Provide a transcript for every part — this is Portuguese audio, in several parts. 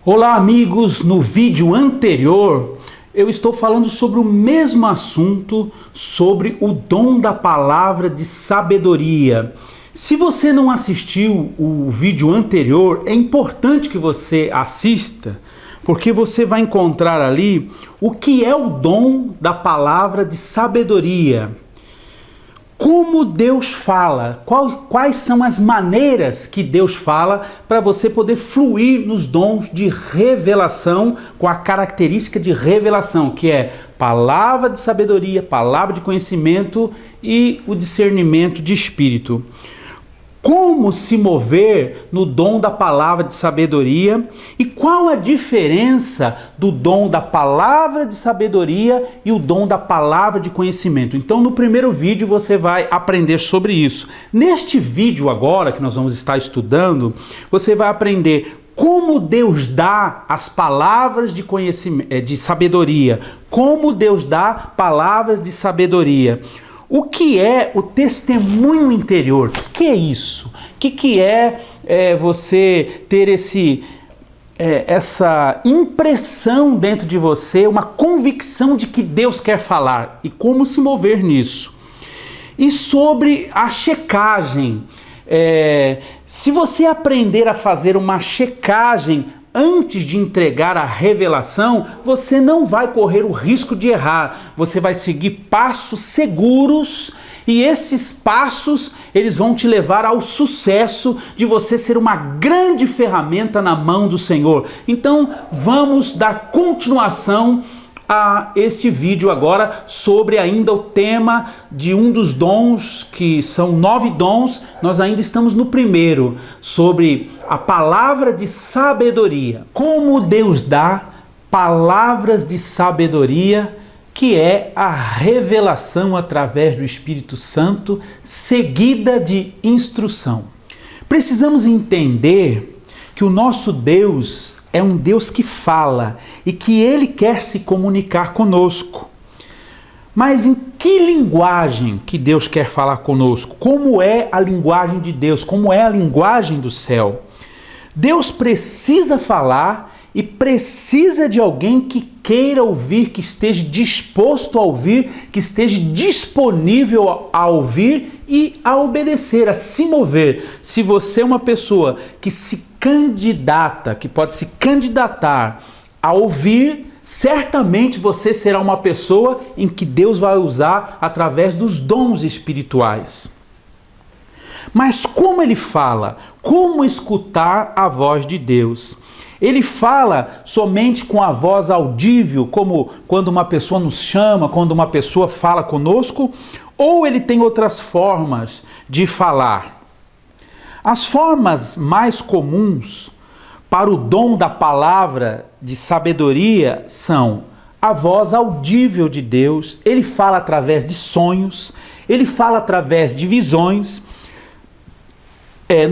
Olá amigos, no vídeo anterior eu estou falando sobre o mesmo assunto, sobre o dom da palavra de sabedoria. Se você não assistiu o vídeo anterior, é importante que você assista, porque você vai encontrar ali o que é o dom da palavra de sabedoria. Como Deus fala, quais são as maneiras que Deus fala para você poder fluir nos dons de revelação, com a característica de revelação, que é palavra de sabedoria, palavra de conhecimento e o discernimento de espírito. Como se mover no dom da palavra de sabedoria e qual a diferença do dom da palavra de sabedoria e o dom da palavra de conhecimento. Então no primeiro vídeo você vai aprender sobre isso. Neste vídeo agora que nós vamos estar estudando, você vai aprender como Deus dá as palavras de conhecimento, de sabedoria, como Deus dá palavras de sabedoria. O que é o testemunho interior? O que é isso? O que é você ter essa impressão dentro de você, uma convicção de que Deus quer falar e como se mover nisso? E sobre a checagem, se você aprender a fazer uma checagem antes de entregar a revelação, você não vai correr o risco de errar. Você vai seguir passos seguros e esses passos, eles vão te levar ao sucesso de você ser uma grande ferramenta na mão do Senhor. Então, vamos dar continuação a este vídeo agora sobre ainda o tema de um dos dons, que são 9 dons. Nós ainda estamos no primeiro, sobre a palavra de sabedoria. Como Deus dá palavras de sabedoria, que é a revelação através do Espírito Santo, seguida de instrução. Precisamos entender que o nosso Deus é um Deus que fala e que Ele quer se comunicar conosco. Mas em que linguagem que Deus quer falar conosco? Como é a linguagem de Deus? Como é a linguagem do céu? Deus precisa falar e precisa de alguém que queira ouvir, que esteja disposto a ouvir, que esteja disponível a ouvir e a obedecer, a se mover. Se você é uma pessoa que se candidata, que pode se candidatar a ouvir, certamente você será uma pessoa em que Deus vai usar através dos dons espirituais. Mas como Ele fala? Como escutar a voz de Deus? Ele fala somente com a voz audível, como quando uma pessoa nos chama, quando uma pessoa fala conosco, ou Ele tem outras formas de falar? As formas mais comuns para o dom da palavra de sabedoria são a voz audível de Deus. Ele fala através de sonhos, Ele fala através de visões.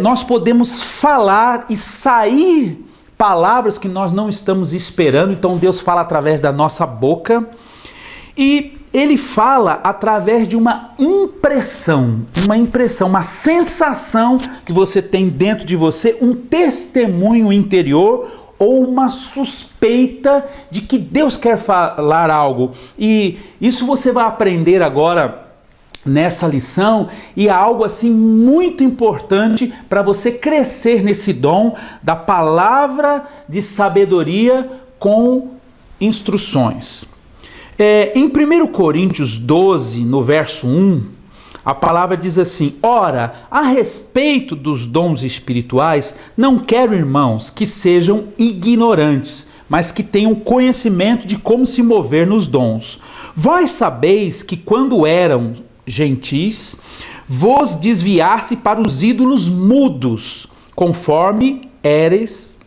Nós podemos falar e sair palavras que nós não estamos esperando, então Deus fala através da nossa boca. E Ele fala através de uma impressão, uma sensação que você tem dentro de você, um testemunho interior ou uma suspeita de que Deus quer falar algo. E isso você vai aprender agora nessa lição, e é algo assim muito importante para você crescer nesse dom da palavra de sabedoria com instruções. Em 1 Coríntios 12, no verso 1, a palavra diz assim: ora, a respeito dos dons espirituais, não quero, irmãos, que sejam ignorantes, mas que tenham conhecimento de como se mover nos dons. Vós sabeis que quando eram gentis, vos desviasse para os ídolos mudos, conforme eras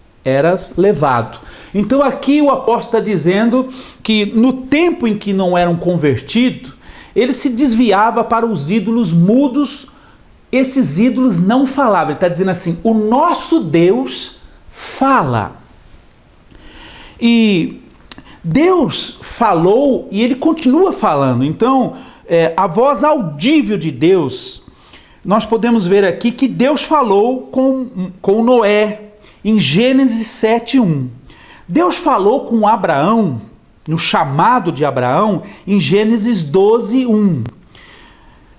levado. Então aqui o apóstolo está dizendo que no tempo em que não eram convertidos, ele se desviava para os ídolos mudos. Esses ídolos não falavam. Ele está dizendo assim: o nosso Deus fala. E Deus falou e Ele continua falando. Então a voz audível de Deus, nós podemos ver aqui que Deus falou com Noé em Gênesis 7:1. Deus falou com Abraão, no chamado de Abraão, em Gênesis 12:1.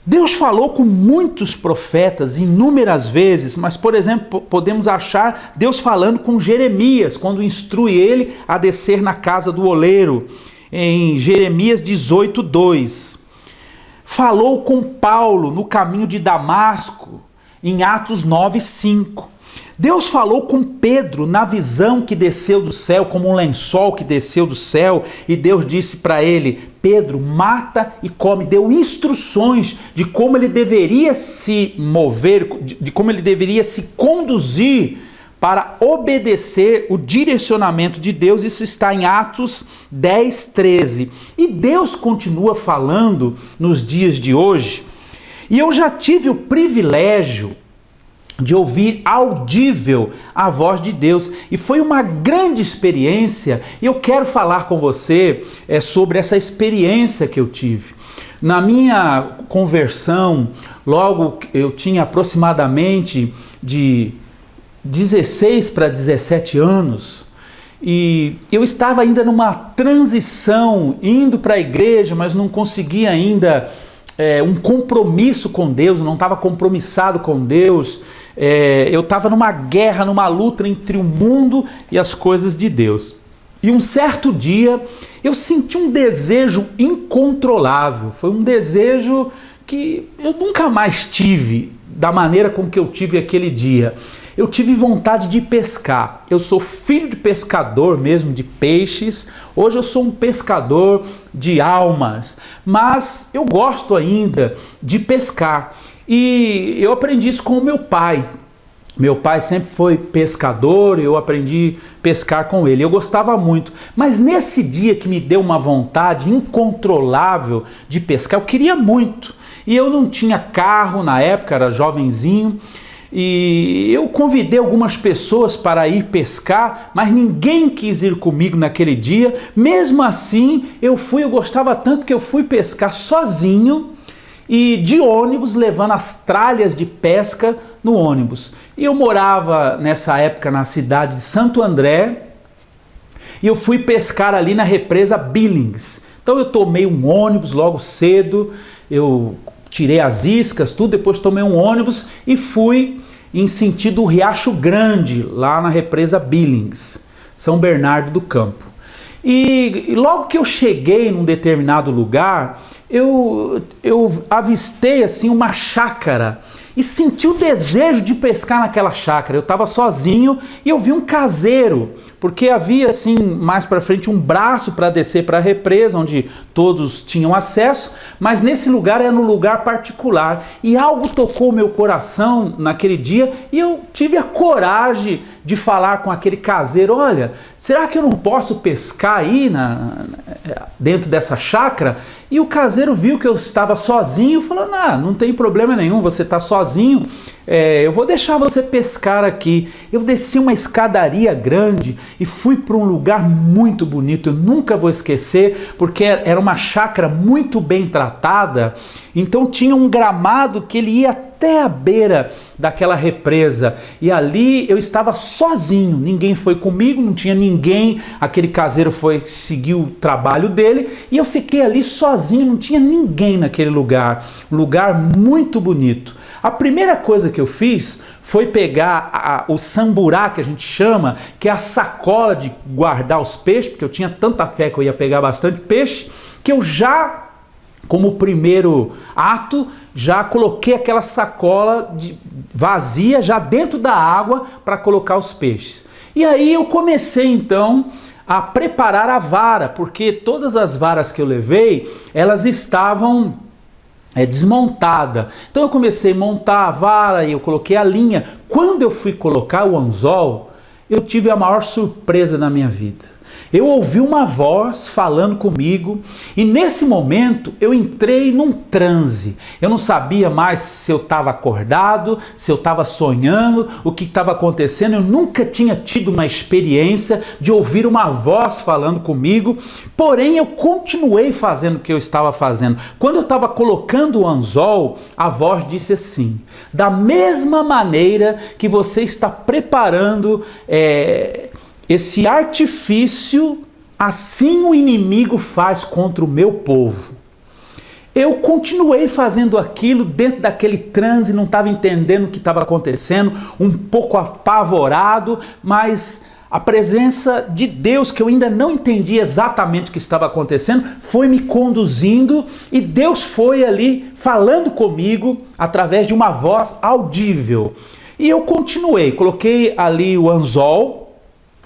Deus falou com muitos profetas inúmeras vezes, mas, por exemplo, podemos achar Deus falando com Jeremias, quando instrui ele a descer na casa do oleiro, em Jeremias 18:2. Falou com Paulo no caminho de Damasco, em Atos 9:5. Deus falou com Pedro na visão que desceu do céu, como um lençol que desceu do céu, e Deus disse para ele: Pedro, mata e come. Deu instruções de como ele deveria se mover, de como ele deveria se conduzir para obedecer o direcionamento de Deus. Isso está em Atos 10:13. E Deus continua falando nos dias de hoje. E eu já tive o privilégio de ouvir audível a voz de Deus, e foi uma grande experiência, e eu quero falar com você sobre essa experiência que eu tive. Na minha conversão, logo eu tinha aproximadamente de 16 para 17 anos, e eu estava ainda numa transição, indo para a igreja, mas não conseguia ainda um compromisso com Deus, não estava compromissado com Deus. Eu estava numa guerra, numa luta entre o mundo e as coisas de Deus. E um certo dia eu senti um desejo incontrolável. Foi um desejo que eu nunca mais tive da maneira como que eu tive aquele dia. Eu tive vontade de pescar. Eu sou filho de pescador mesmo, de peixes. Hoje eu sou um pescador de almas, mas eu gosto ainda de pescar. E eu aprendi isso com o meu pai. Meu pai sempre foi pescador, eu aprendi a pescar com ele. Eu gostava muito. Mas nesse dia que me deu uma vontade incontrolável de pescar, eu queria muito. E eu não tinha carro na época, era jovenzinho. E eu convidei algumas pessoas para ir pescar, mas ninguém quis ir comigo naquele dia. Mesmo assim, eu gostava tanto que eu fui pescar sozinho e de ônibus, levando as tralhas de pesca no ônibus. E eu morava nessa época na cidade de Santo André, e eu fui pescar ali na represa Billings. Então eu tomei um ônibus logo cedo, eu tirei as iscas, tudo, depois tomei um ônibus e fui em sentido Riacho Grande, lá na represa Billings, São Bernardo do Campo. E logo que eu cheguei num determinado lugar, eu avistei assim uma chácara e senti o desejo de pescar naquela chácara. Eu estava sozinho e eu vi um caseiro, porque havia assim mais para frente um braço para descer para a represa, onde todos tinham acesso, mas nesse lugar era um lugar particular, e algo tocou meu coração naquele dia, e eu tive a coragem de falar com aquele caseiro: olha, será que eu não posso pescar aí dentro dessa chácara? E o caseiro viu que eu estava sozinho e falou: não tem problema nenhum, você está sozinho, eu vou deixar você pescar aqui. Eu desci uma escadaria grande e fui para um lugar muito bonito. Eu nunca vou esquecer, porque era uma chácara muito bem tratada, então tinha um gramado que ele ia até a beira daquela represa, e ali eu estava sozinho, ninguém foi comigo, não tinha ninguém, aquele caseiro seguiu o trabalho dele, e eu fiquei ali sozinho, não tinha ninguém naquele lugar, um lugar muito bonito. A primeira coisa que eu fiz foi pegar o samburá, que a gente chama, que é a sacola de guardar os peixes, porque eu tinha tanta fé que eu ia pegar bastante peixe, que eu já, como primeiro ato, já coloquei aquela sacola vazia já dentro da água para colocar os peixes. E aí eu comecei então a preparar a vara, porque todas as varas que eu levei, elas estavam desmontada. Então eu comecei a montar a vara e eu coloquei a linha. Quando eu fui colocar o anzol, eu tive a maior surpresa na minha vida. Eu ouvi uma voz falando comigo, e nesse momento eu entrei num transe. Eu não sabia mais se eu estava acordado, se eu estava sonhando, o que estava acontecendo. Eu nunca tinha tido uma experiência de ouvir uma voz falando comigo, porém eu continuei fazendo o que eu estava fazendo. Quando eu estava colocando o anzol, a voz disse assim: da mesma maneira que você está preparando esse artifício, assim o inimigo faz contra o meu povo. Eu continuei fazendo aquilo dentro daquele transe, não estava entendendo o que estava acontecendo, um pouco apavorado, mas a presença de Deus, que eu ainda não entendia exatamente o que estava acontecendo, foi me conduzindo e Deus foi ali falando comigo através de uma voz audível. E eu continuei, coloquei ali o anzol,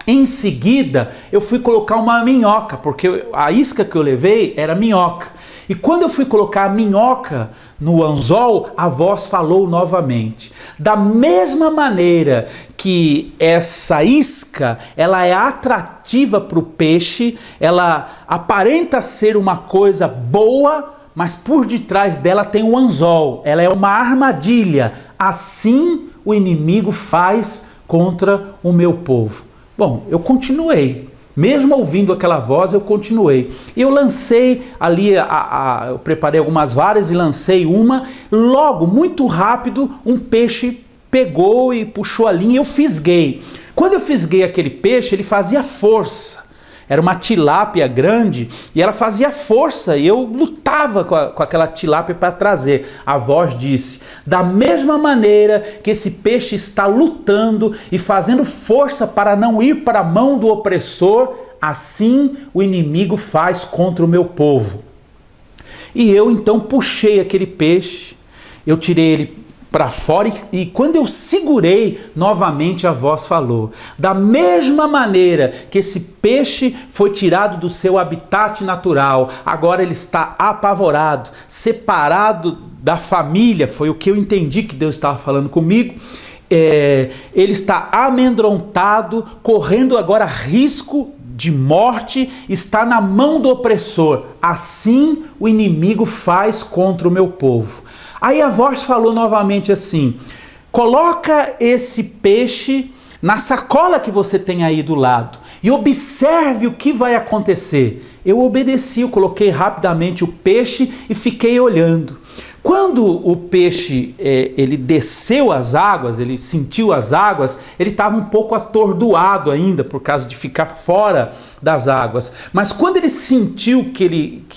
em seguida eu fui colocar uma minhoca, porque a isca que eu levei era minhoca. E quando eu fui colocar a minhoca no anzol, a voz falou novamente. Da mesma maneira que essa isca, ela é atrativa para o peixe, ela aparenta ser uma coisa boa, mas por detrás dela tem um anzol, ela é uma armadilha. Assim o inimigo faz contra o meu povo. Bom, eu continuei. Mesmo ouvindo aquela voz, eu continuei. Eu lancei ali, eu preparei algumas varas e lancei uma. Logo, muito rápido, um peixe pegou e puxou a linha e eu fisguei. Quando eu fisguei aquele peixe, ele fazia força. Era uma tilápia grande e ela fazia força e eu lutava com aquela tilápia para trazer. A voz disse, da mesma maneira que esse peixe está lutando e fazendo força para não ir para a mão do opressor, assim o inimigo faz contra o meu povo. E eu então puxei aquele peixe, eu tirei ele para fora e quando eu segurei, novamente a voz falou. Da mesma maneira que esse peixe foi tirado do seu habitat natural, agora ele está apavorado, separado da família, foi o que eu entendi que Deus estava falando comigo. Ele está amedrontado, correndo agora risco de morte, está na mão do opressor. Assim o inimigo faz contra o meu povo. Aí a voz falou novamente assim, coloca esse peixe na sacola que você tem aí do lado e observe o que vai acontecer. Eu obedeci, eu coloquei rapidamente o peixe e fiquei olhando. Quando o peixe ele desceu as águas, ele sentiu as águas, ele estava um pouco atordoado ainda por causa de ficar fora das águas. Mas quando ele sentiu que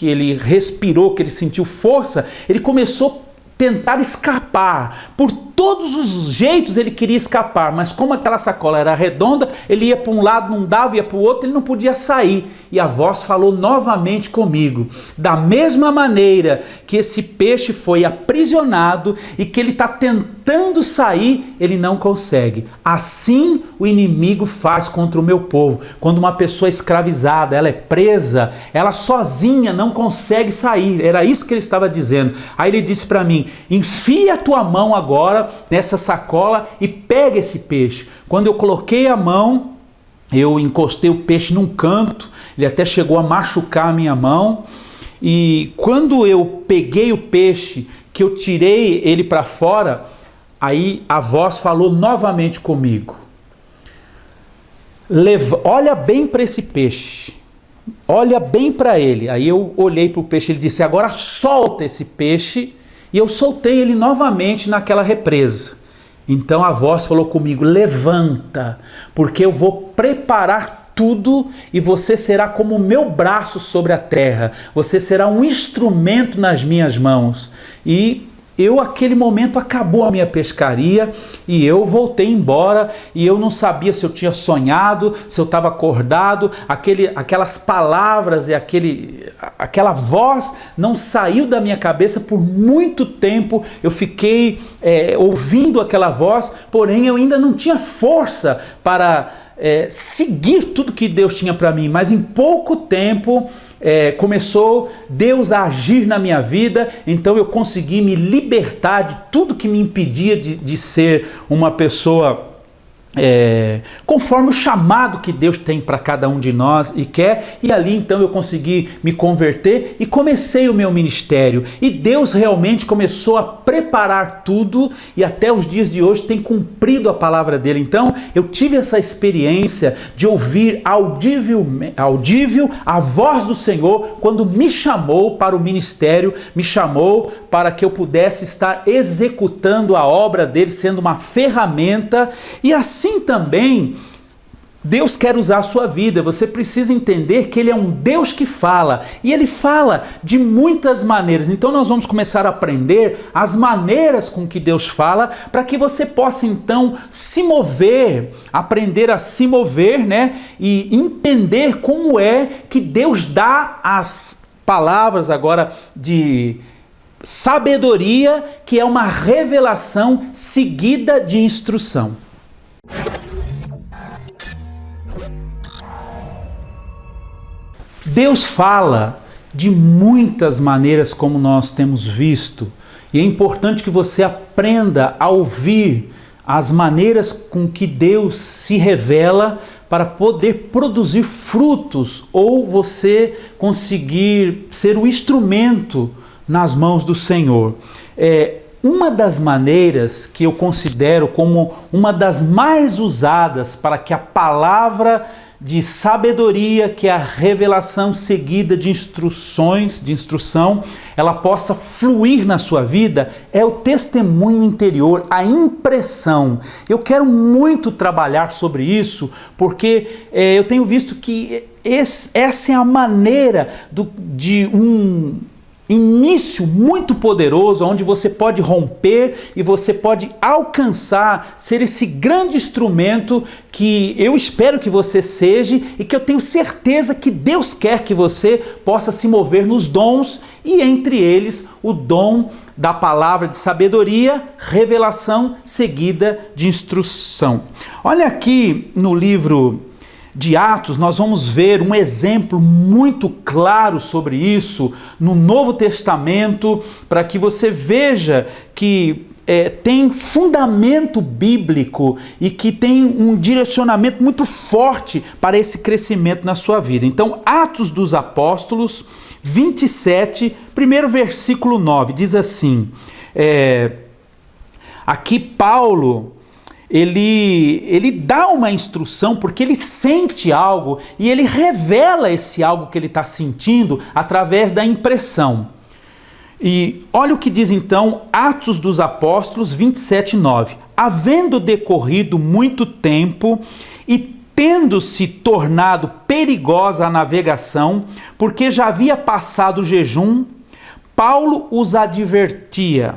ele respirou, que ele sentiu força, ele começou a tentar escapar. Por todos os jeitos ele queria escapar, mas como aquela sacola era redonda, ele ia para um lado, não dava, ia para o outro, ele não podia sair. E a voz falou novamente comigo, da mesma maneira que esse peixe foi aprisionado e que ele está tentando sair, ele não consegue. Assim o inimigo faz contra o meu povo. Quando uma pessoa é escravizada, ela é presa, ela sozinha não consegue sair. Era isso que ele estava dizendo. Aí ele disse para mim, enfia a tua mão agora nessa sacola e pega esse peixe. Quando eu coloquei a mão, eu encostei o peixe num canto, ele até chegou a machucar a minha mão, e quando eu peguei o peixe, que eu tirei ele para fora, aí a voz falou novamente comigo, olha bem para esse peixe, olha bem para ele. Aí eu olhei para o peixe, ele disse, agora solta esse peixe, e eu soltei ele novamente naquela represa. Então a voz falou comigo, levanta, porque eu vou preparar tudo e você será como o meu braço sobre a terra, você será um instrumento nas minhas mãos. E aquele momento acabou a minha pescaria e eu voltei embora e eu não sabia se eu tinha sonhado, se eu estava acordado, aquelas palavras e aquela voz não saiu da minha cabeça por muito tempo. Eu fiquei ouvindo aquela voz, porém eu ainda não tinha força para seguir tudo que Deus tinha para mim, mas em pouco tempo começou Deus a agir na minha vida, então eu consegui me libertar de tudo que me impedia de ser uma pessoa conforme o chamado que Deus tem para cada um de nós e quer, e ali então eu consegui me converter e comecei o meu ministério, e Deus realmente começou a preparar tudo e até os dias de hoje tem cumprido a palavra dele. Então eu tive essa experiência de ouvir audível a voz do Senhor quando me chamou para o ministério, me chamou para que eu pudesse estar executando a obra dele, sendo uma ferramenta. E assim também Deus quer usar a sua vida, você precisa entender que Ele é um Deus que fala, e Ele fala de muitas maneiras. Então nós vamos começar a aprender as maneiras com que Deus fala, para que você possa então se mover, aprender a se mover, né? E entender como é que Deus dá as palavras agora de sabedoria, que é uma revelação seguida de instrução. Deus fala de muitas maneiras, como nós temos visto, e é importante que você aprenda a ouvir as maneiras com que Deus se revela para poder produzir frutos, ou você conseguir ser o instrumento nas mãos do Senhor. Uma das maneiras que eu considero como uma das mais usadas para que a palavra de sabedoria, que é a revelação seguida de instrução, ela possa fluir na sua vida, é o testemunho interior, a impressão. Eu quero muito trabalhar sobre isso, porque eu tenho visto que essa é a maneira de um início muito poderoso, onde você pode romper e você pode alcançar, ser esse grande instrumento que eu espero que você seja, e que eu tenho certeza que Deus quer que você possa se mover nos dons, e entre eles o dom da palavra de sabedoria, revelação seguida de instrução. Olha aqui no livro de Atos, nós vamos ver um exemplo muito claro sobre isso no Novo Testamento, para que você veja que tem fundamento bíblico e que tem um direcionamento muito forte para esse crescimento na sua vida. Então, Atos dos Apóstolos 27, primeiro versículo 9, diz assim, aqui Paulo, ele dá uma instrução porque ele sente algo e ele revela esse algo que ele está sentindo através da impressão. E olha o que diz então Atos dos Apóstolos 27, 9. Havendo decorrido muito tempo e tendo-se tornado perigosa a navegação, porque já havia passado o jejum, Paulo os advertia,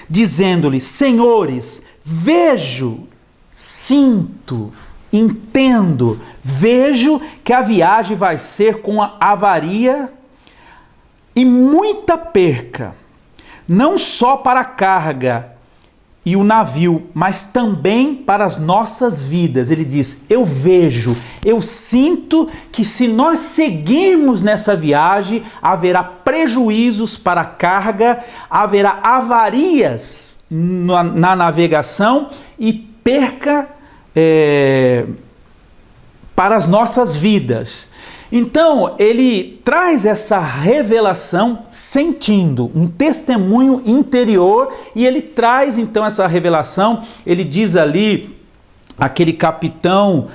dizendo-lhes: Senhores, vejo, sinto, entendo, vejo que a viagem vai ser com a avaria e muita perca, não só para a carga e o navio, mas também para as nossas vidas. Ele diz: eu vejo, eu sinto que se nós seguirmos nessa viagem, haverá prejuízos para a carga, haverá avarias na navegação e perca para as nossas vidas. Então, ele traz essa revelação sentindo, um testemunho interior, e ele traz então essa revelação. Ele diz ali, aquele capitão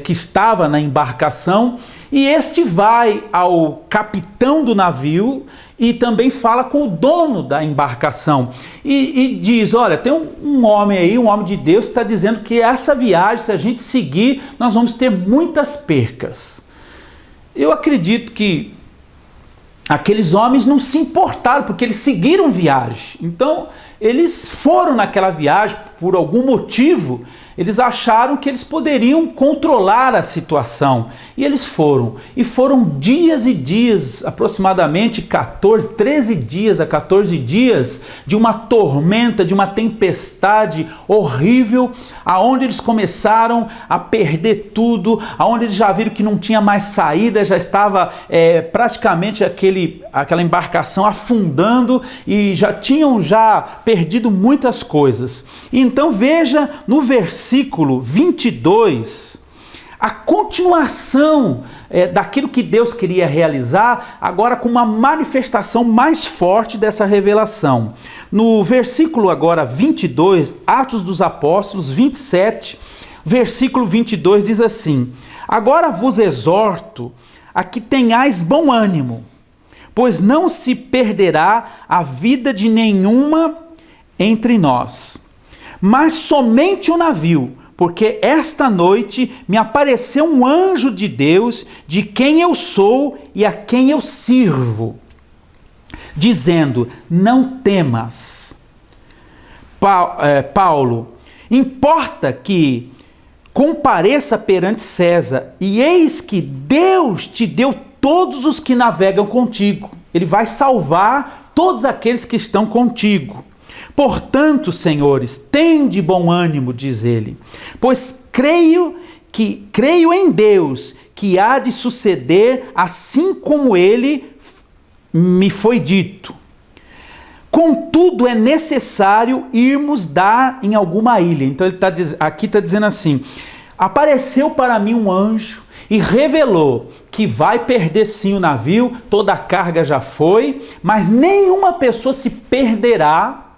que estava na embarcação, e este vai ao capitão do navio e também fala com o dono da embarcação e diz: olha, tem um homem aí, um homem de Deus, que está dizendo que essa viagem, se a gente seguir, nós vamos ter muitas percas. Eu acredito que aqueles homens não se importaram, porque eles seguiram viagem. Então, eles foram naquela viagem por algum motivo. Eles acharam que eles poderiam controlar a situação. E eles foram. E foram dias e dias, aproximadamente 13 dias a 14 dias, de uma tormenta, de uma tempestade horrível, aonde eles começaram a perder tudo, aonde eles já viram que não tinha mais saída, já estava praticamente aquela embarcação afundando, e já tinham perdido muitas coisas. Então veja no versículo 22, a continuação daquilo que Deus queria realizar, agora com uma manifestação mais forte dessa revelação. No versículo agora 22, Atos dos Apóstolos 27, versículo 22 diz assim: agora vos exorto a que tenhais bom ânimo, pois não se perderá a vida de nenhuma entre nós, mas somente o navio, porque esta noite me apareceu um anjo de Deus, de quem eu sou e a quem eu sirvo, dizendo: não temas. Paulo, importa que compareça perante César, e eis que Deus te deu todos os que navegam contigo. Ele vai salvar todos aqueles que estão contigo. Portanto, senhores, tende bom ânimo, diz ele, pois creio em Deus, que há de suceder assim como ele me foi dito. Contudo, é necessário irmos dar em alguma ilha. Então ele aqui está dizendo assim: apareceu para mim um anjo e revelou que vai perder sim o navio, toda a carga já foi, mas nenhuma pessoa se perderá,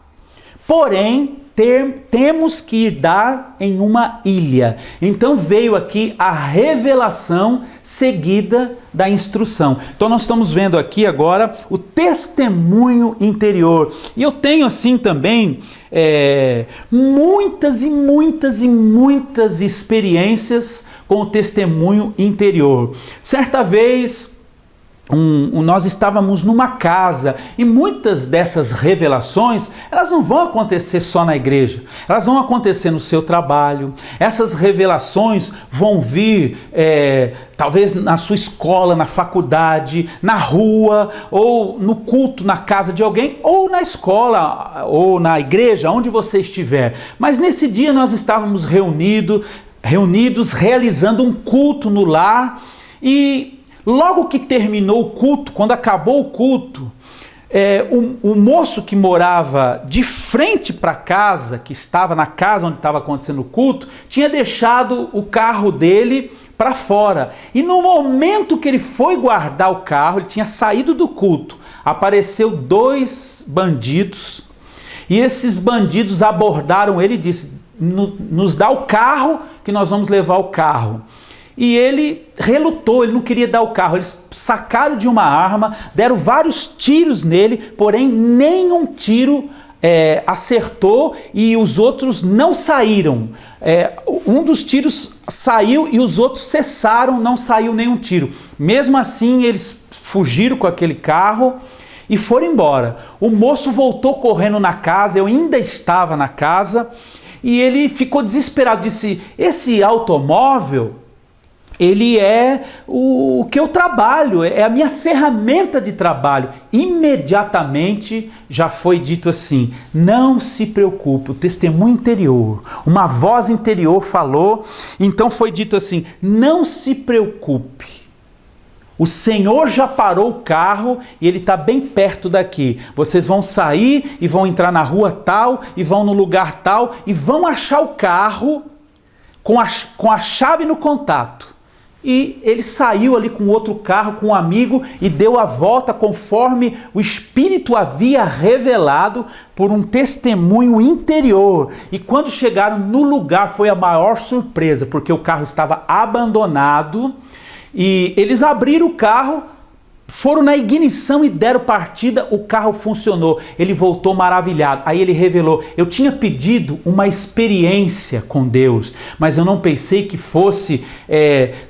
porém temos que ir dar em uma ilha. Então veio aqui a revelação seguida da instrução. Então nós estamos vendo aqui agora o testemunho interior. E eu tenho assim também muitas experiências com o testemunho interior. Certa vez nós estávamos numa casa e muitas dessas revelações, elas não vão acontecer só na igreja, elas vão acontecer no seu trabalho. Essas revelações vão vir talvez na sua escola, na faculdade, na rua, ou no culto na casa de alguém, ou na escola, ou na igreja, onde você estiver. Mas nesse dia nós estávamos reunidos realizando um culto no lar, e logo que terminou o culto, quando acabou o culto, o moço que morava de frente para casa, que estava na casa onde estava acontecendo o culto, tinha deixado o carro dele para fora. E no momento que ele foi guardar o carro, ele tinha saído do culto, apareceu 2 bandidos, e esses bandidos abordaram ele e disse: nos dá o carro que nós vamos levar o carro. E ele relutou, ele não queria dar o carro. Eles sacaram de uma arma, deram vários tiros nele, porém nenhum tiro acertou e os outros não saíram. Um dos tiros saiu e os outros cessaram, não saiu nenhum tiro. Mesmo assim, eles fugiram com aquele carro e foram embora. O moço voltou correndo na casa, eu ainda estava na casa, e ele ficou desesperado, disse: esse automóvel, ele é o que eu trabalho, é a minha ferramenta de trabalho. Imediatamente já foi dito assim: não se preocupe, o testemunho interior, uma voz interior falou, então foi dito assim: não se preocupe, o Senhor já parou o carro e ele está bem perto daqui. Vocês vão sair e vão entrar na rua tal, e vão no lugar tal, e vão achar o carro com a chave no contato. E ele saiu ali com outro carro, com um amigo, e deu a volta conforme o Espírito havia revelado por um testemunho interior. E quando chegaram no lugar foi a maior surpresa, porque o carro estava abandonado, e eles abriram o carro, foram na ignição e deram partida, o carro funcionou. Ele voltou maravilhado. Aí ele revelou: eu tinha pedido uma experiência com Deus, mas eu não pensei que fosse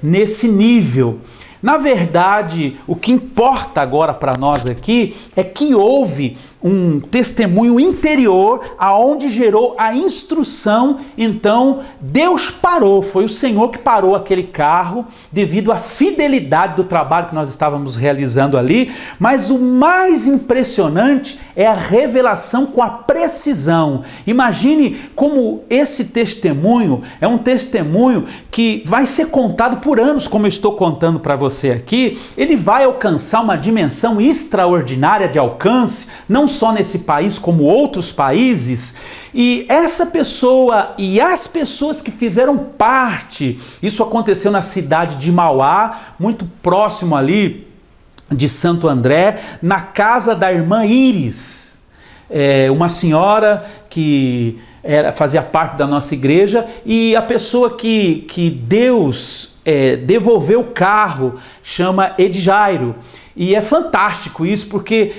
nesse nível. Na verdade, o que importa agora para nós aqui é que houve um testemunho interior aonde gerou a instrução. Então Deus parou, foi o Senhor que parou aquele carro devido à fidelidade do trabalho que nós estávamos realizando ali. Mas o mais impressionante é a revelação com a precisão. Imagine como esse testemunho é um testemunho que vai ser contado por anos, como eu estou contando para você aqui. Ele vai alcançar uma dimensão extraordinária de alcance, não só nesse país como outros países. E essa pessoa e as pessoas que fizeram parte, isso aconteceu na cidade de Mauá, muito próximo ali de Santo André, na casa da irmã Iris, uma senhora que fazia parte da nossa igreja, e a pessoa que Deus devolveu o carro chama Edjairo. E é fantástico isso, porque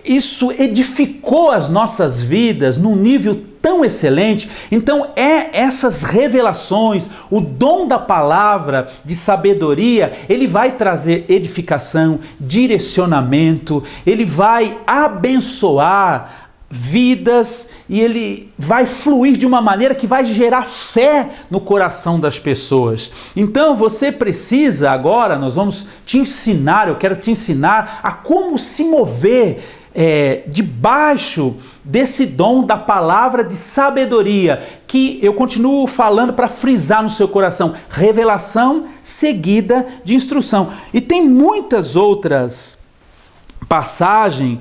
isso edificou as nossas vidas num nível tão excelente. Então essas revelações, o dom da palavra de sabedoria, ele vai trazer edificação, direcionamento, ele vai abençoar vidas e ele vai fluir de uma maneira que vai gerar fé no coração das pessoas. Então você precisa agora, nós vamos te ensinar, eu quero te ensinar a como se mover debaixo desse dom da palavra de sabedoria, que eu continuo falando para frisar no seu coração: revelação seguida de instrução. E tem muitas outras passagens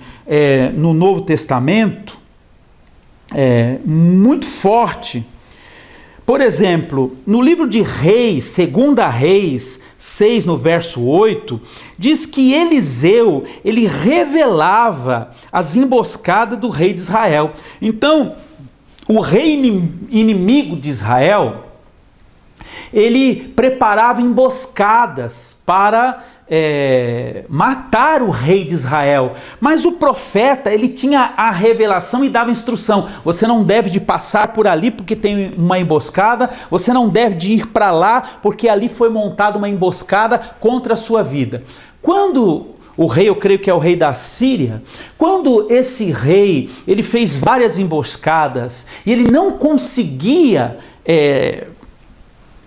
no Novo Testamento muito forte. Por exemplo, no livro de Reis, 2 Reis 6, no verso 8, diz que Eliseu, ele revelava as emboscadas do rei de Israel. Então, o rei inimigo de Israel, ele preparava emboscadas para matar o rei de Israel, mas o profeta, ele tinha a revelação e dava instrução: você não deve de passar por ali porque tem uma emboscada, você não deve de ir para lá porque ali foi montada uma emboscada contra a sua vida. Quando o rei, eu creio que é o rei da Síria, quando esse rei, ele fez várias emboscadas e ele não conseguia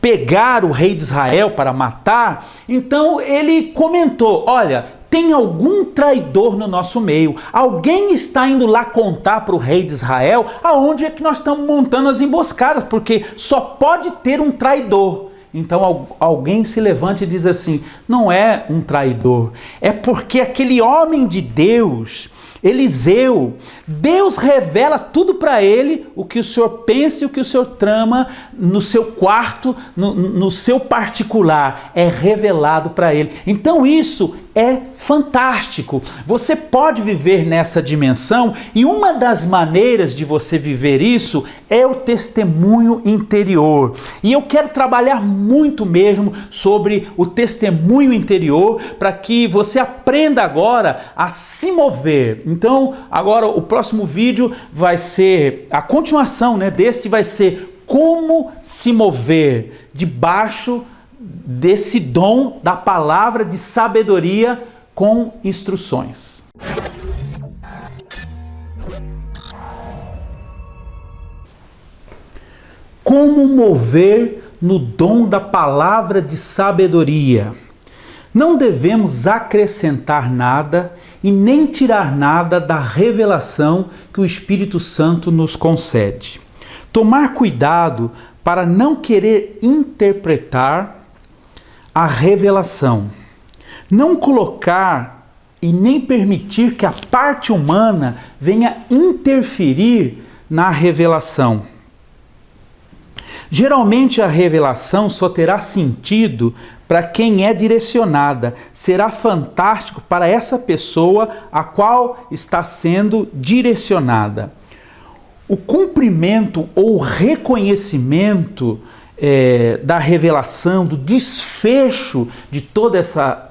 pegar o rei de Israel para matar, então ele comentou: olha, tem algum traidor no nosso meio, alguém está indo lá contar para o rei de Israel aonde é que nós estamos montando as emboscadas, porque só pode ter um traidor. Então alguém se levanta e diz assim: não é um traidor, é porque aquele homem de Deus, Eliseu, Deus revela tudo para ele, o que o senhor pensa e o que o senhor trama no seu quarto, no seu particular, é revelado para ele. Então isso é fantástico. Você pode viver nessa dimensão, e uma das maneiras de você viver isso é o testemunho interior. E eu quero trabalhar muito mesmo sobre o testemunho interior, para que você aprenda agora a se mover. Então, agora o próximo vídeo vai ser a continuação, deste vai ser como se mover debaixo desse dom da palavra de sabedoria com instruções. Como mover no dom da palavra de sabedoria? Não devemos acrescentar nada e nem tirar nada da revelação que o Espírito Santo nos concede. Tomar cuidado para não querer interpretar a revelação. Não colocar e nem permitir que a parte humana venha interferir na revelação. Geralmente a revelação só terá sentido para quem é direcionada. Será fantástico para essa pessoa a qual está sendo direcionada. O cumprimento ou reconhecimento da revelação, do desfecho de toda essa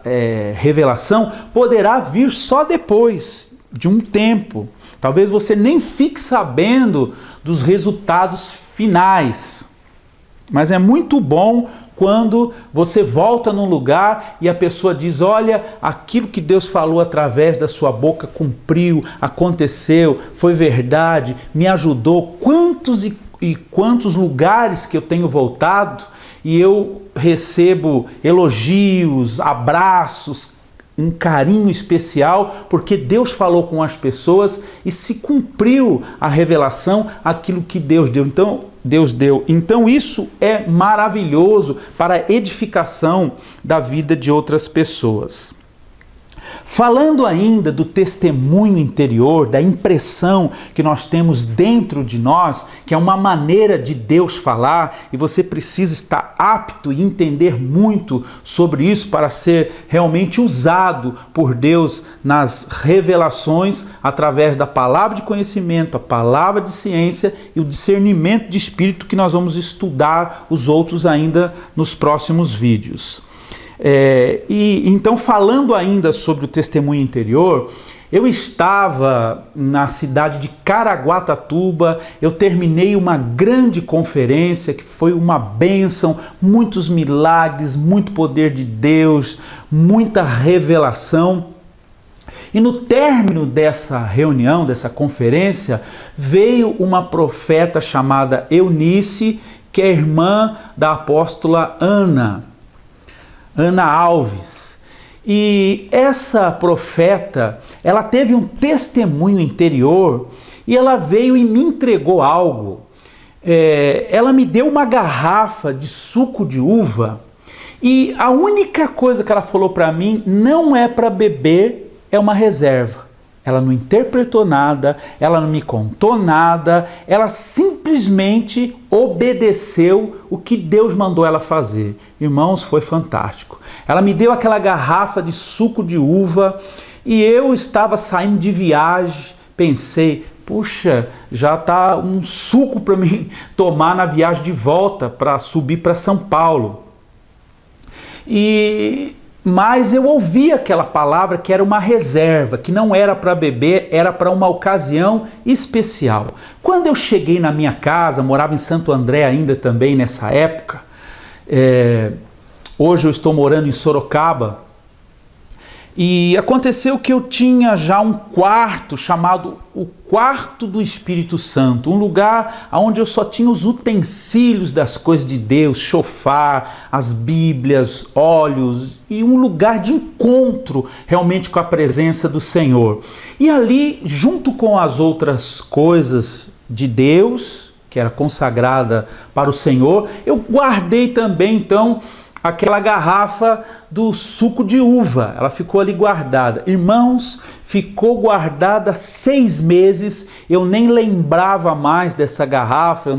revelação, poderá vir só depois de um tempo. Talvez você nem fique sabendo dos resultados finais. Mas é muito bom quando você volta num lugar e a pessoa diz: olha, aquilo que Deus falou através da sua boca cumpriu, aconteceu, foi verdade, me ajudou. Quantos e quantos lugares que eu tenho voltado e eu recebo elogios, abraços, um carinho especial, porque Deus falou com as pessoas e se cumpriu a revelação, aquilo que Deus deu. Então isso é maravilhoso para a edificação da vida de outras pessoas. Falando ainda do testemunho interior, da impressão que nós temos dentro de nós, que é uma maneira de Deus falar, e você precisa estar apto e entender muito sobre isso para ser realmente usado por Deus nas revelações através da palavra de conhecimento, a palavra de ciência e o discernimento de espírito, que nós vamos estudar os outros ainda nos próximos vídeos. Então, falando ainda sobre o testemunho interior, Eu estava na cidade de Caraguatatuba, eu terminei uma grande conferência que foi uma bênção, muitos milagres, muito poder de Deus, muita revelação. E no término dessa reunião, dessa conferência, veio uma profeta chamada Eunice, que é irmã da apóstola Ana Alves. E essa profeta, ela teve um testemunho interior e ela veio e me entregou algo. Ela me deu uma garrafa de suco de uva e a única coisa que ela falou para mim não é para beber, é uma reserva. Ela não interpretou nada, ela não me contou nada, ela simplesmente obedeceu o que Deus mandou ela fazer. Irmãos, foi fantástico. Ela me deu aquela garrafa de suco de uva e eu estava saindo de viagem, pensei, puxa, já está um suco para mim tomar na viagem de volta para subir para São Paulo. Mas eu ouvi aquela palavra que era uma reserva, que não era para beber, era para uma ocasião especial. Quando eu cheguei na minha casa, morava em Santo André ainda também nessa época, hoje eu estou morando em Sorocaba, e aconteceu que eu tinha já um quarto chamado o Quarto do Espírito Santo, um lugar onde eu só tinha os utensílios das coisas de Deus, chofar, as bíblias, óleos, e um lugar de encontro realmente com a presença do Senhor. E ali, junto com as outras coisas de Deus, que era consagrada para o Senhor, eu guardei também então aquela garrafa do suco de uva, ela ficou ali guardada. Irmãos, ficou guardada 6 meses, eu nem lembrava mais dessa garrafa, eu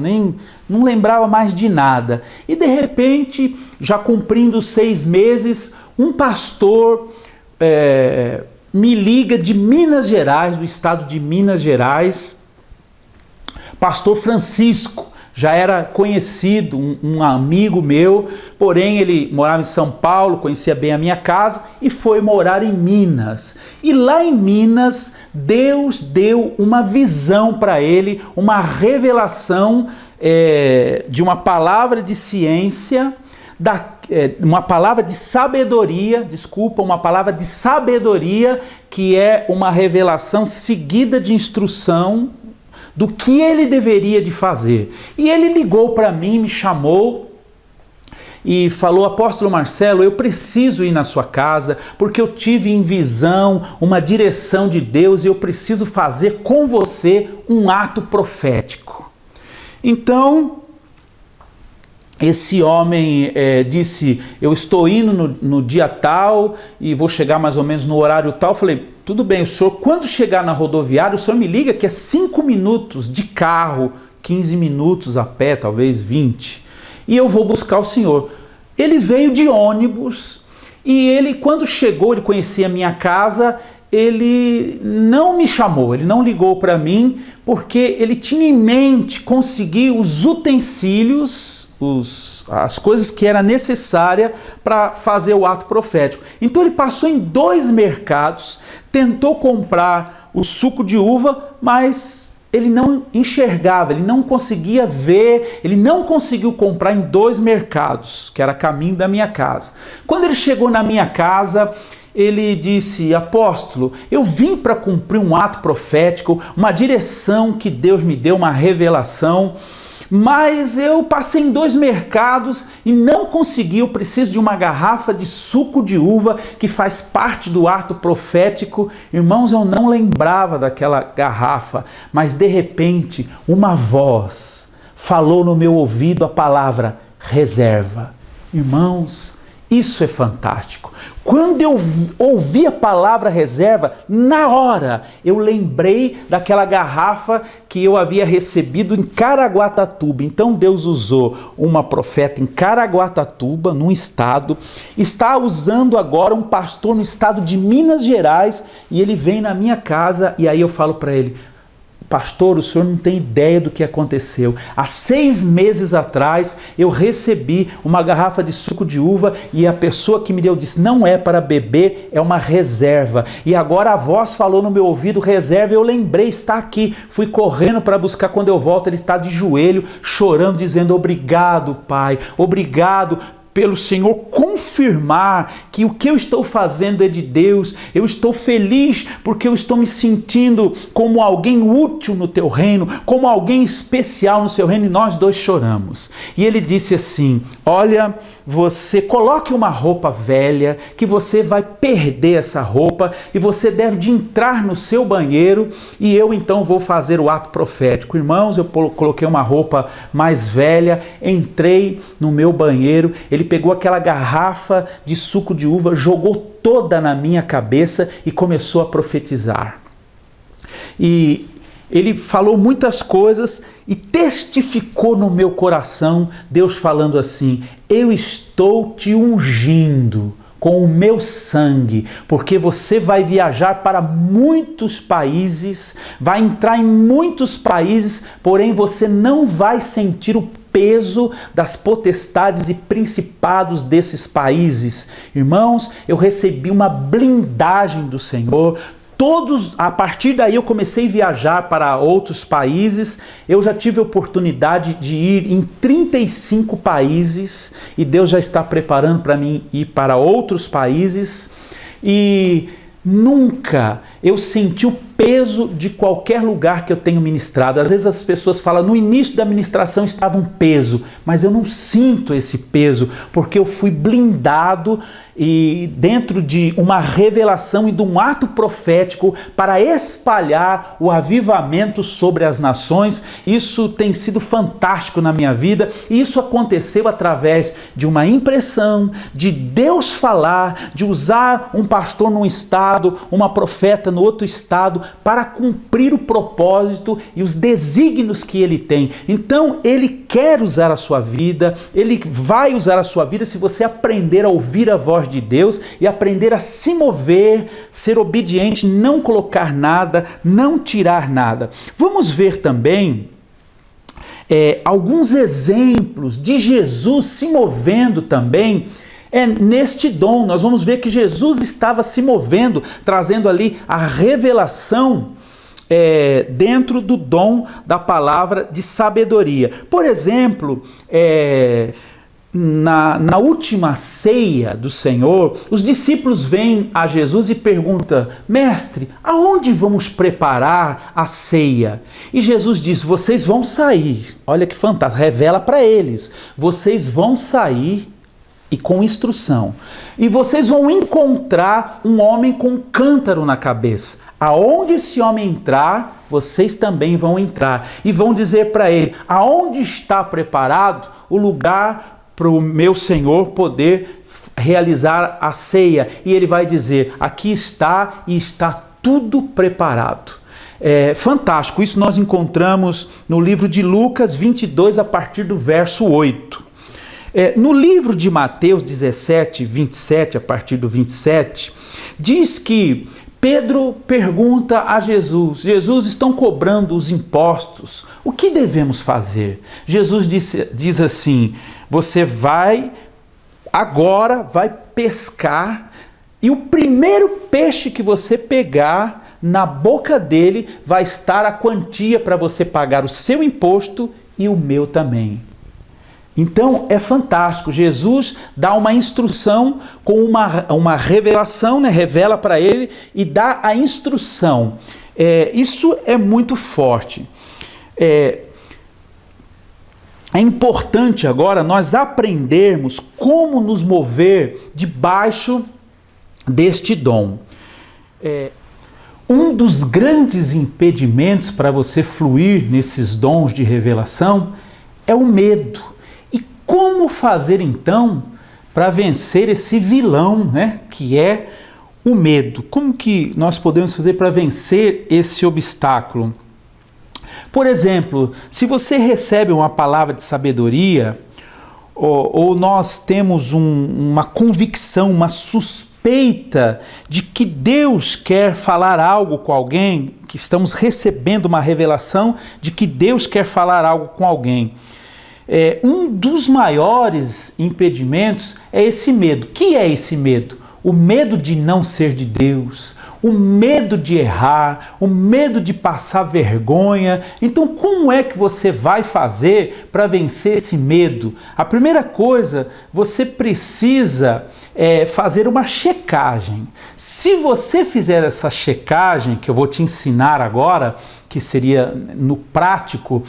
não lembrava mais de nada. E de repente, já cumprindo 6 meses, um pastor me liga de Minas Gerais, do estado de Minas Gerais, pastor Francisco. Já era conhecido, um amigo meu, porém ele morava em São Paulo, conhecia bem a minha casa e foi morar em Minas. E lá em Minas, Deus deu uma visão para ele, uma revelação de uma palavra de ciência, uma palavra de sabedoria, uma palavra de sabedoria, que é uma revelação seguida de instrução do que ele deveria de fazer. E ele ligou para mim, me chamou e falou: apóstolo Marcelo, eu preciso ir na sua casa porque eu tive em visão uma direção de Deus e eu preciso fazer com você um ato profético. Então, esse homem disse: eu estou indo no dia tal e vou chegar mais ou menos no horário tal. Eu falei: tudo bem, o senhor, quando chegar na rodoviária, o senhor me liga que é 5 minutos de carro, 15 minutos a pé, talvez 20, e eu vou buscar o senhor. Ele veio de ônibus e ele, quando chegou, ele conhecia a minha casa, ele não me chamou, ele não ligou para mim, porque ele tinha em mente conseguir os utensílios, as coisas que era necessária para fazer o ato profético. Então ele passou em 2 mercados, tentou comprar o suco de uva, mas ele não enxergava, ele não conseguia ver, ele não conseguiu comprar em 2 mercados, que era caminho da minha casa. Quando ele chegou na minha casa, ele disse: apóstolo, eu vim para cumprir um ato profético, uma direção que Deus me deu, uma revelação, mas eu passei em 2 mercados e não consegui, eu preciso de uma garrafa de suco de uva que faz parte do ato profético. Irmãos, eu não lembrava daquela garrafa, mas de repente uma voz falou no meu ouvido a palavra reserva. Irmãos, isso é fantástico. Quando eu ouvi a palavra reserva, na hora eu lembrei daquela garrafa que eu havia recebido em Caraguatatuba. Então Deus usou uma profeta em Caraguatatuba, num estado, está usando agora um pastor no estado de Minas Gerais, e ele vem na minha casa e aí eu falo para ele: pastor, o senhor não tem ideia do que aconteceu. Há 6 meses atrás eu recebi uma garrafa de suco de uva e a pessoa que me deu disse, não é para beber, é uma reserva. E agora a voz falou no meu ouvido, reserva, eu lembrei, está aqui. Fui correndo para buscar, quando eu volto ele está de joelho, chorando, dizendo, obrigado, Pai, obrigado pelo Senhor confirmar que o que eu estou fazendo é de Deus. Eu estou feliz porque eu estou me sentindo como alguém útil no teu reino, como alguém especial no seu reino, e nós dois choramos. E ele disse assim, olha, você coloque uma roupa velha, que você vai perder essa roupa, e você deve de entrar no seu banheiro, e eu então vou fazer o ato profético. Irmãos, eu coloquei uma roupa mais velha, entrei no meu banheiro, ele pegou aquela garrafa de suco de uva, jogou toda na minha cabeça e começou a profetizar. E ele falou muitas coisas e testificou no meu coração, Deus falando assim, eu estou te ungindo com o meu sangue, porque você vai viajar para muitos países, vai entrar em muitos países, porém você não vai sentir o peso das potestades e principados desses países. Irmãos, eu recebi uma blindagem do Senhor. A partir daí eu comecei a viajar para outros países, eu já tive a oportunidade de ir em 35 países e Deus já está preparando para mim ir para outros países e nunca eu senti o peso de qualquer lugar que eu tenho ministrado. Às vezes as pessoas falam, no início da ministração estava um peso, mas eu não sinto esse peso, porque eu fui blindado e dentro de uma revelação e de um ato profético para espalhar o avivamento sobre as nações. Isso tem sido fantástico na minha vida e isso aconteceu através de uma impressão, de Deus falar, de usar um pastor num estado, uma profeta no outro estado, para cumprir o propósito e os desígnios que ele tem. Então ele quer usar a sua vida, ele vai usar a sua vida se você aprender a ouvir a voz de Deus e aprender a se mover, ser obediente, não colocar nada, não tirar nada. Vamos ver também alguns exemplos de Jesus se movendo também neste dom. Nós vamos ver que Jesus estava se movendo, trazendo ali a revelação dentro do dom da palavra de sabedoria. Por exemplo, na última ceia do Senhor, os discípulos vêm a Jesus e perguntam, mestre, aonde vamos preparar a ceia? E Jesus diz, vocês vão sair, olha que fantástico, revela para eles, vocês vão sair e com instrução, e vocês vão encontrar um homem com um cântaro na cabeça. Aonde esse homem entrar, vocês também vão entrar, e vão dizer para ele, aonde está preparado o lugar para o meu Senhor poder realizar a ceia? E ele vai dizer, aqui está e está tudo preparado. Fantástico, isso nós encontramos no livro de Lucas 22, a partir do verso 8. No livro de Mateus 17, 27, a partir do 27, diz que Pedro pergunta a Jesus, Jesus, estão cobrando os impostos, o que devemos fazer? Jesus diz assim, você vai pescar e o primeiro peixe que você pegar, na boca dele vai estar a quantia para você pagar o seu imposto e o meu também. Então é fantástico, Jesus dá uma instrução com uma revelação, revela para ele e dá a instrução. Isso é muito forte. É importante agora nós aprendermos como nos mover debaixo deste dom. Um dos grandes impedimentos para você fluir nesses dons de revelação é o medo. Como fazer então para vencer esse vilão, que é o medo? Como que nós podemos fazer para vencer esse obstáculo? Por exemplo, se você recebe uma palavra de sabedoria, ou nós temos uma convicção, uma suspeita de que Deus quer falar algo com alguém, que estamos recebendo uma revelação de que Deus quer falar algo com alguém. Um dos maiores impedimentos é esse medo. O que é esse medo? O medo de não ser de Deus, o medo de errar, o medo de passar vergonha. Então, como é que você vai fazer para vencer esse medo? A primeira coisa, você precisa fazer uma checagem. Se você fizer essa checagem, que eu vou te ensinar agora, que seria no prático,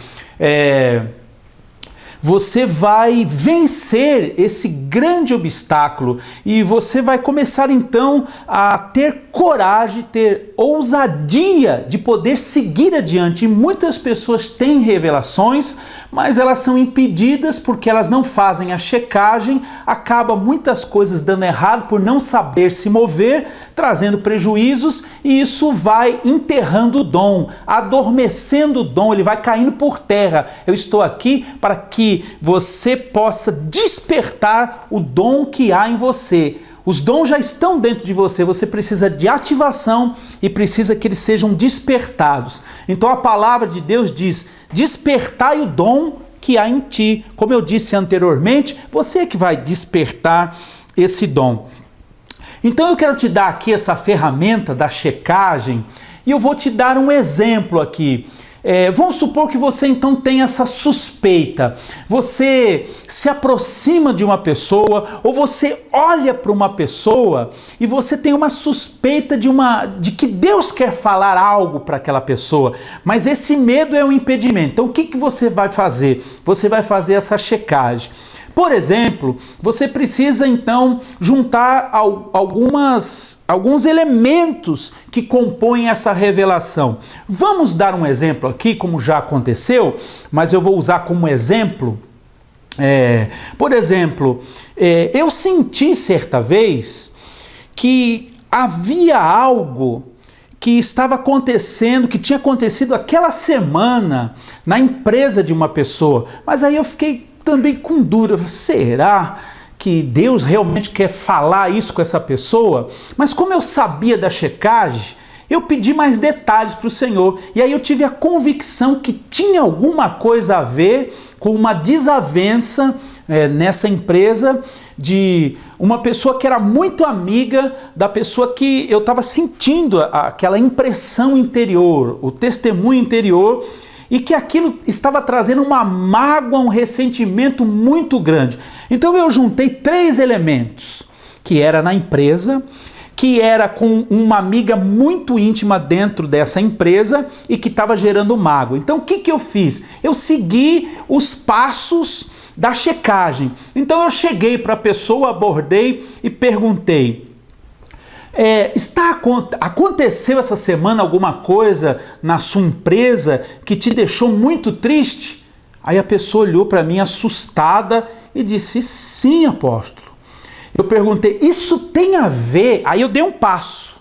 você vai vencer esse grande obstáculo e você vai começar então a ter coragem, ter ousadia de poder seguir adiante. E muitas pessoas têm revelações, mas elas são impedidas porque elas não fazem a checagem, acaba muitas coisas dando errado por não saber se mover, trazendo prejuízos, e isso vai enterrando o dom, adormecendo o dom, ele vai caindo por terra. Eu estou aqui para que você possa despertar o dom que há em você. Os dons já estão dentro de você, você precisa de ativação e precisa que eles sejam despertados. Então a palavra de Deus diz: despertai o dom que há em ti. Como eu disse anteriormente, você é que vai despertar esse dom. Então eu quero te dar aqui essa ferramenta da checagem e eu vou te dar um exemplo aqui. Vamos supor que você então tem essa suspeita, você se aproxima de uma pessoa ou você olha para uma pessoa e você tem uma suspeita de que Deus quer falar algo para aquela pessoa, mas esse medo é um impedimento. Então o que você vai fazer? Você vai fazer essa checagem. Por exemplo, você precisa então juntar alguns elementos que compõem essa revelação. Vamos dar um exemplo aqui, como já aconteceu, mas eu vou usar como exemplo. Por exemplo, eu senti certa vez que havia algo que estava acontecendo, que tinha acontecido aquela semana na empresa de uma pessoa, mas aí eu fiquei também com dúvida, será que Deus realmente quer falar isso com essa pessoa? Mas como eu sabia da checagem, eu pedi mais detalhes para o Senhor, e aí eu tive a convicção que tinha alguma coisa a ver com uma desavença nessa empresa de uma pessoa que era muito amiga da pessoa que eu estava sentindo aquela impressão interior, o testemunho interior, e que aquilo estava trazendo uma mágoa, um ressentimento muito grande. Então eu juntei 3 elementos, que era na empresa, que era com uma amiga muito íntima dentro dessa empresa e que estava gerando mágoa. Então o que eu fiz? Eu segui os passos da checagem. Então eu cheguei para a pessoa, abordei e perguntei: aconteceu essa semana alguma coisa na sua empresa que te deixou muito triste? Aí a pessoa olhou para mim assustada e disse: sim, apóstolo. Eu perguntei: isso tem a ver? Aí eu dei um passo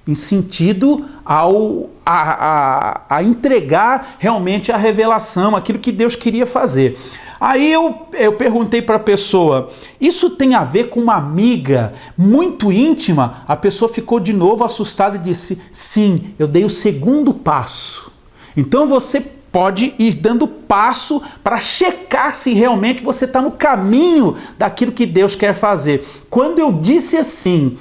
em sentido a entregar realmente a revelação, aquilo que Deus queria fazer. Aí eu perguntei para a pessoa: isso tem a ver com uma amiga muito íntima? A pessoa ficou de novo assustada e disse: sim, eu dei o segundo passo. Então você pode ir dando passo para checar se realmente você está no caminho daquilo que Deus quer fazer. Quando eu disse assim,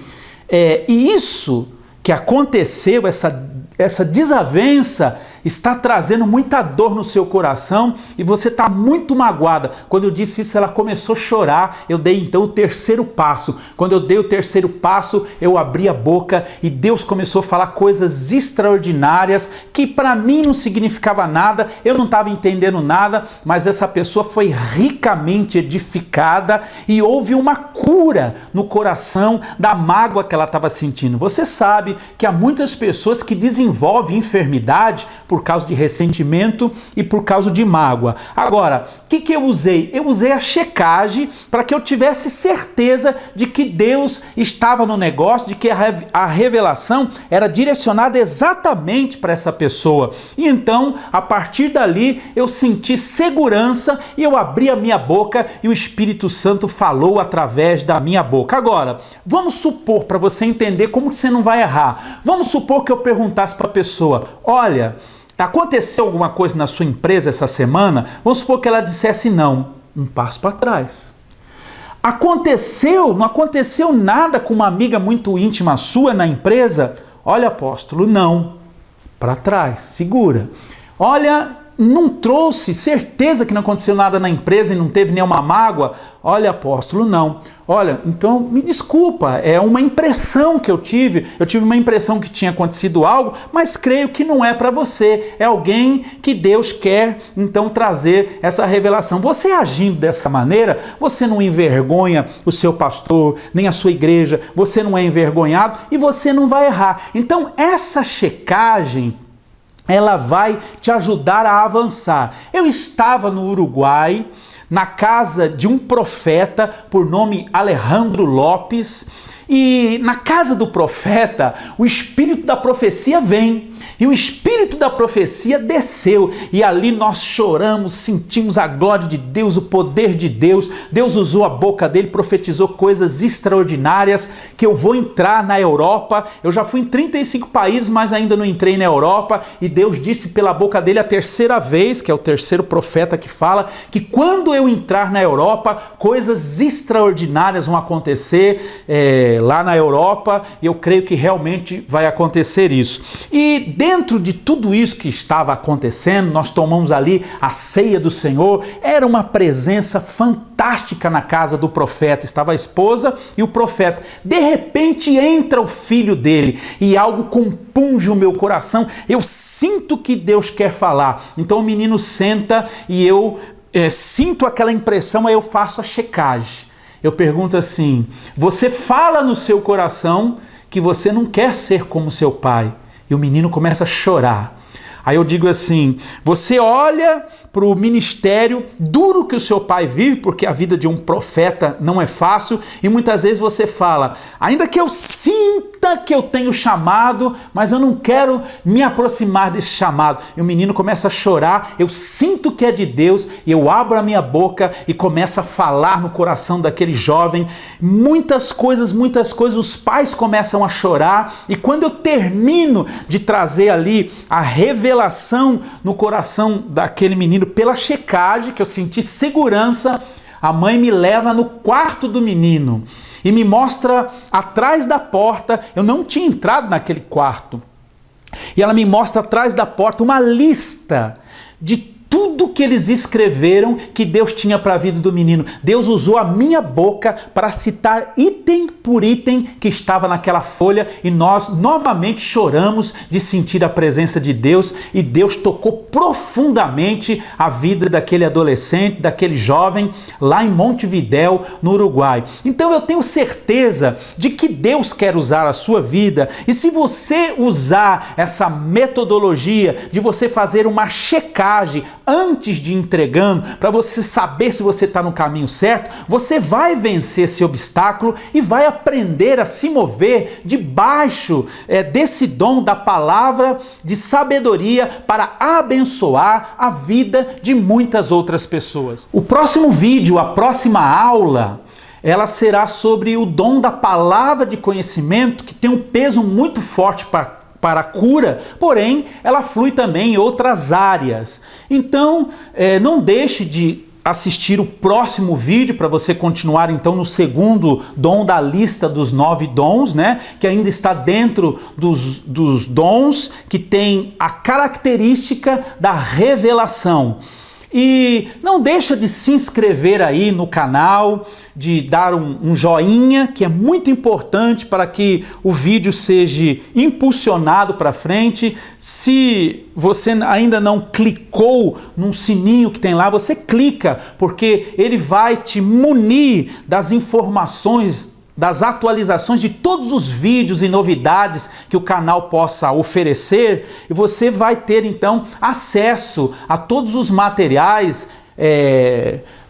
e isso que aconteceu, essa desavença, está trazendo muita dor no seu coração e você está muito magoada. Quando eu disse isso, ela começou a chorar. Eu dei então o terceiro passo. Quando eu dei o terceiro passo, eu abri a boca e Deus começou a falar coisas extraordinárias que para mim não significava nada, eu não estava entendendo nada, mas essa pessoa foi ricamente edificada e houve uma cura no coração da mágoa que ela estava sentindo. Você sabe que há muitas pessoas que desenvolvem enfermidade por por causa de ressentimento e por causa de mágoa. Agora, o que eu usei? Eu usei a checagem para que eu tivesse certeza de que Deus estava no negócio, de que a revelação era direcionada exatamente para essa pessoa. E então, a partir dali, eu senti segurança e eu abri a minha boca e o Espírito Santo falou através da minha boca. Agora, vamos supor, para você entender como que você não vai errar, vamos supor que eu perguntasse para a pessoa: olha, aconteceu alguma coisa na sua empresa essa semana? Vamos supor que ela dissesse não. Um passo para trás. Não aconteceu nada com uma amiga muito íntima sua na empresa? Olha, apóstolo, não. Para trás, segura. Olha, não trouxe certeza que não aconteceu nada na empresa e não teve nenhuma mágoa? Olha, apóstolo, não. Olha, então me desculpa, é uma impressão que eu tive uma impressão que tinha acontecido algo, mas creio que não é para você, é alguém que Deus quer então trazer essa revelação. Você agindo dessa maneira, você não envergonha o seu pastor, nem a sua igreja, você não é envergonhado e você não vai errar. Então essa checagem, ela vai te ajudar a avançar. Eu estava no Uruguai, na casa de um profeta por nome Alejandro Lopes, e na casa do profeta, o espírito da profecia vem, e o espírito da profecia desceu, e ali nós choramos, sentimos a glória de Deus, o poder de Deus. Deus usou a boca dele, profetizou coisas extraordinárias, que eu vou entrar na Europa. Eu já fui em 35 países, mas ainda não entrei na Europa, e Deus disse pela boca dele a terceira vez, que é o terceiro profeta que fala, que quando eu entrar na Europa, coisas extraordinárias vão acontecer lá na Europa, e eu creio que realmente vai acontecer isso. E dentro de tudo isso que estava acontecendo, nós tomamos ali a ceia do Senhor. Era uma presença fantástica na casa do profeta. Estava a esposa e o profeta. De repente entra o filho dele e algo compunge o meu coração. Eu sinto que Deus quer falar. Então o menino senta e eu sinto aquela impressão, aí eu faço a checagem. Eu pergunto assim: você fala no seu coração que você não quer ser como seu pai? E o menino começa a chorar. Aí eu digo assim: você olha para o ministério duro que o seu pai vive, porque a vida de um profeta não é fácil, e muitas vezes você fala: ainda que eu sinta que eu tenho chamado, mas eu não quero me aproximar desse chamado. E o menino começa a chorar, eu sinto que é de Deus, e eu abro a minha boca e começo a falar no coração daquele jovem. Muitas coisas, os pais começam a chorar, e quando eu termino de trazer ali a revelação no coração daquele menino, pela checagem, que eu senti segurança, a mãe me leva no quarto do menino e me mostra atrás da porta. Eu não tinha entrado naquele quarto. E ela me mostra atrás da porta uma lista de tudo que eles escreveram que Deus tinha para a vida do menino. Deus usou a minha boca para citar item por item que estava naquela folha, e nós novamente choramos de sentir a presença de Deus, e Deus tocou profundamente a vida daquele adolescente, daquele jovem lá em Montevidéu, no Uruguai. Então eu tenho certeza de que Deus quer usar a sua vida, e se você usar essa metodologia de você fazer uma checagem antes de entregando, para você saber se você está no caminho certo, você vai vencer esse obstáculo e vai aprender a se mover debaixo desse dom da palavra de sabedoria para abençoar a vida de muitas outras pessoas. O próximo vídeo, a próxima aula, ela será sobre o dom da palavra de conhecimento, que tem um peso muito forte para a cura, porém ela flui também em outras áreas. Então não deixe de assistir o próximo vídeo para você continuar então no segundo dom da lista dos 9 dons, né? Que ainda está dentro dos dons que tem a característica da revelação. E não deixa de se inscrever aí no canal, de dar um joinha, que é muito importante para que o vídeo seja impulsionado para frente. Se você ainda não clicou num sininho que tem lá, você clica, porque ele vai te munir das informações das atualizações de todos os vídeos e novidades que o canal possa oferecer, e você vai ter então acesso a todos os materiais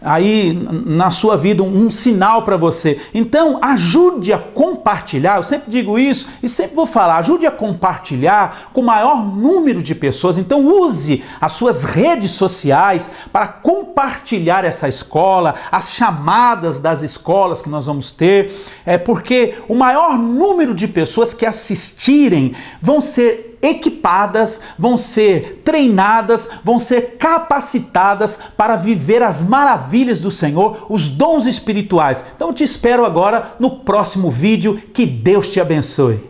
aí na sua vida, um sinal para você. Então ajude a compartilhar, eu sempre digo isso e sempre vou falar, ajude a compartilhar com o maior número de pessoas. Então use as suas redes sociais para compartilhar essa escola, as chamadas das escolas que nós vamos ter, porque o maior número de pessoas que assistirem vão ser equipadas, vão ser treinadas, vão ser capacitadas para viver as maravilhas do Senhor, os dons espirituais. Então eu te espero agora no próximo vídeo. Que Deus te abençoe.